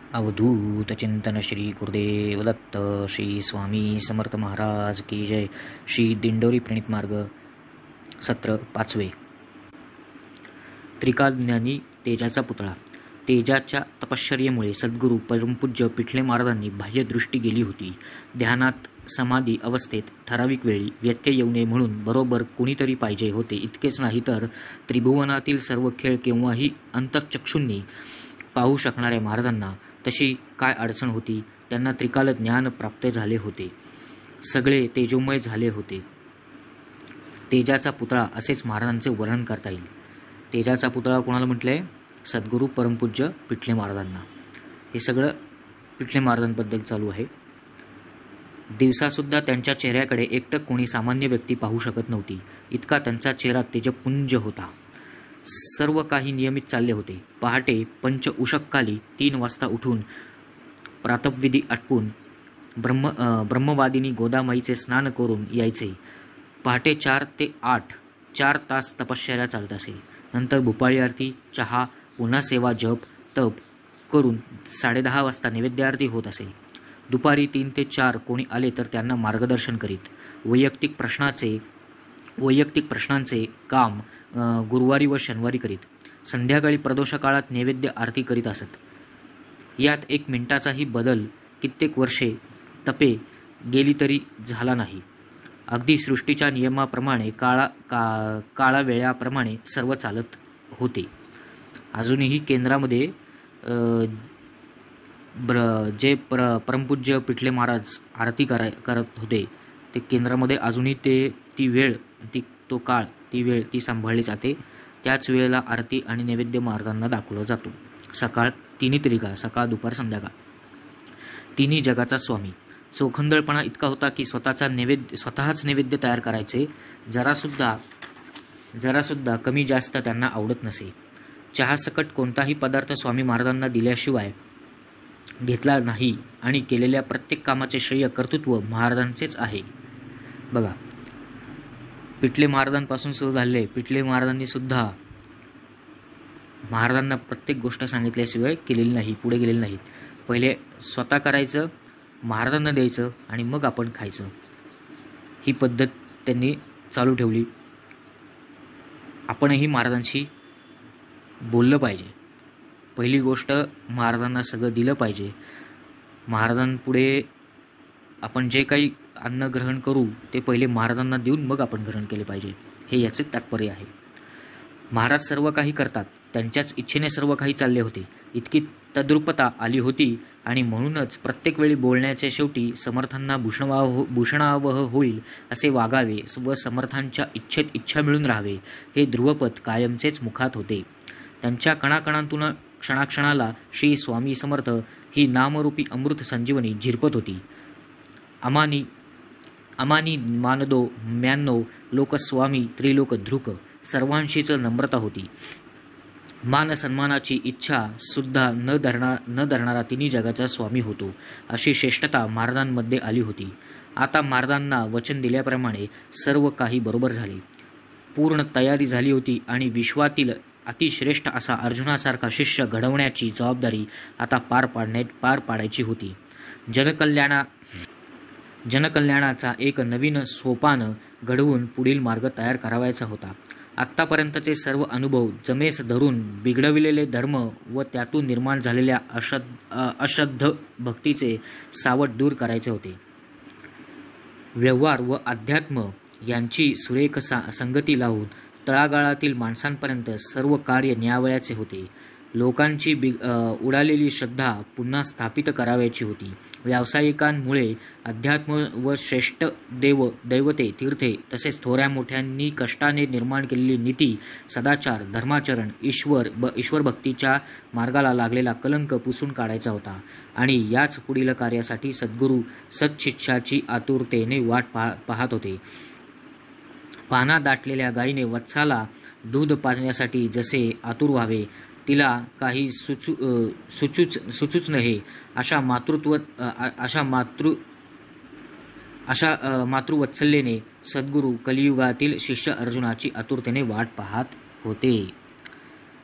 अवधूत चिंतन श्री गुरुदेव दत्त श्री स्वामी समर्थ महाराज की जय. श्री दिंडोरी प्रणित मार्ग सत्र 5. त्रिकालज्ञानी तेजाचा पुतळा. तेजाच्या तपश्चर्येमुळे सद्गुरू परमपूज्य पिठले महाराजांनी बाह्य दृष्टी गेली होती. ध्यानात समाधी अवस्थेत ठराविक वेळी व्यत्यय येऊ नये म्हणून बरोबर कोणीतरी पाहिजे होते. इतकेच नाही तर त्रिभुवनातील सर्व खेळ केव्हाही अंतःचक्षूंनी पाहू शकणाऱ्या महाराजांना तशी काय अडचण होती. त्यांना त्रिकाल ज्ञान प्राप्त झाले होते. सगळे तेजोमय झाले होते. तेजाचा पुतळा असेच महाराजांचे वर्णन करता येईल. तेजाचा पुतळा कोणाला म्हटलंय? सद्गुरू परमपूज्य पिठले महाराजांना. हे सगळं पिठले महाराजांबद्दल चालू आहे. दिवसासुद्धा त्यांच्या चेहऱ्याकडे एकटक कोणी सामान्य व्यक्ती पाहू शकत नव्हती. इतका त्यांचा चेहरा तेजपुंज होता. सर्व काही नियमित चालले होते. पहाटे पंच उषक्काली 3 वाजता उठून प्रातःविधी आटपून ब्रह्मवादिनी गोदामाईचे स्नान करून यायचे. पहाटे 4 ते 8 4 तास तपश्चर्या चालत असे. नंतर भूपाळी आरती, चहा, पुन्हा सेवा, जप तप करून 10:30 वाजता नैवेद्य आरती होत असे. दुपारी 3 ते 4 कोणी आले तर त्यांना मार्गदर्शन करीत. वैयक्तिक प्रश्नांचे काम गुरुवारी व शनिवारी करीत. संध्याकाळी प्रदोषकाळात नैवेद्य आरती करीत असत. यात 1 मिनिटाचाही बदल कित्येक वर्षे तपे गेली तरी झाला नाही. अगदी सृष्टीच्या नियमाप्रमाणे काळावेळाप्रमाणे सर्व चालत होते. अजूनही केंद्रामध्ये जे परमपूज्य पिठले महाराज आरती करत होते ते केंद्रामध्ये अजूनही ती वेळ ती वेळ सांभाळली जाते. त्याच वेळेला आरती आणि नैवेद्य महाराजांना दाखवला जातो. सकाळ तिन्ही त्रिकाळ, सकाळ दुपार संध्याकाळ. तिन्ही जगाचा स्वामी. चोखंदळपणा इतका होता की स्वतःच नैवेद्य तयार करायचे. जरासुद्धा कमी जास्त त्यांना आवडत नसे. चहासकट कोणताही पदार्थ स्वामी महाराजांना दिल्याशिवाय घेतला नाही आणि केलेल्या प्रत्येक कामाचे श्रेय कर्तृत्व महाराजांचेच आहे. बघा, पिठले महाराजांपासून सुरू झाले. पिठले महाराजांनी सुद्धा महाराजांना प्रत्येक गोष्ट सांगितल्याशिवाय केलेली नाही, पुढे गेलेली नाहीत. पहिले स्वतः करायचं, महाराजांना द्यायचं आणि मग आपण खायचं. ही पद्धत त्यांनी चालू ठेवली. आपणही महाराजांशी बोललं पाहिजे. पहिली गोष्ट महाराजांना सगळं दिलं पाहिजे. महाराजांपुढे आपण जे काही अन्न ग्रहण करू ते पहिले महाराजांना देऊन मग आपण ग्रहण केले पाहिजे. हे याचे तात्पर्य आहे. महाराज सर्व काही करतात. त्यांच्याच इच्छेने सर्व काही चालले होते. इतकी तद्रूपता आली होती आणि म्हणूनच प्रत्येक वेळी बोलण्याच्या शेवटी समर्थांना भूषणावह होईल असे वागावे व समर्थांच्या इच्छेत इच्छा मिळून राहावे हे ध्रुवपद कायमचेच मुखात होते. त्यांच्या कणाकणांतून क्षणाक्षणाला श्री स्वामी समर्थ ही नामरूपी अमृत संजीवनी झिरपत होती. अमानी मानदो म्यानो लोकस्वामी त्रिलोक धृक. सर्वांशीच नम्रता होती. मान सन्मानाची इच्छा सुद्धा न धरणारा तिन्ही जगाचा स्वामी होतो अशी श्रेष्ठता महाराजांमध्ये आली होती. आता महाराजांना वचन दिल्याप्रमाणे सर्व काही बरोबर झाले. पूर्ण तयारी झाली होती आणि विश्वातील अतिश्रेष्ठ असा अर्जुनासारखा शिष्य घडवण्याची जबाबदारी आता पार पाडायची होती. जनकल्याणाचा एक नवीन सोपान घडवून पुढील मार्ग तयार करावायचा होता. आत्तापर्यंतचे सर्व अनुभव जमेस धरून बिघडविलेले धर्म व त्यातून निर्माण झालेल्या अश्रद्ध भक्तीचे सावट दूर करायचे होते. व्यवहार व अध्यात्म यांची सुरेख संगती लावून तळागाळातील माणसांपर्यंत सर्व कार्य न्यावयाचे होते. लोकांची उडालेली श्रद्धा पुन्हा स्थापित करावयाची होती. व्यावसायिकांमुळे अध्यात्म व श्रेष्ठ दैवते तीर्थे तसेच थोड्या मोठ्यांनी कष्टाने निर्माण केलेली नीती, सदाचार, धर्माचरण, ईश्वर भक्तीच्या मार्गाला लागलेला कलंक पुसून काढायचा होता. आणि याच पुढील कार्यासाठी सद्गुरू सत्शिष्याची आतुरतेने वाट पाहत होते. पाना दाटलेल्या गायीने वत्साला दूध पाजण्यासाठी जसे आतुर व्हावे, तिला काही सुचूच नये अशा मातृवत्सल्येने सद्गुरू कलियुगातील शिष्य अर्जुनाची आतुरतेने वाट पाहत होते.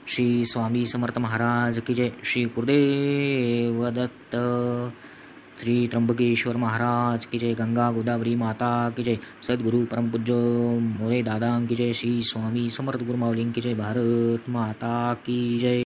श्री स्वामी समर्थ महाराज की जय. श्री गुरुदेव दत्त. श्री त्र्यंबकेश्वर महाराज की जय. गंगा गोदावरी माता की जय. सद्गुरु परमपूज्य मोरे दादा की जय. श्री स्वामी समर्थ गुरुमाऊलींकी जय. भारत माता की जय.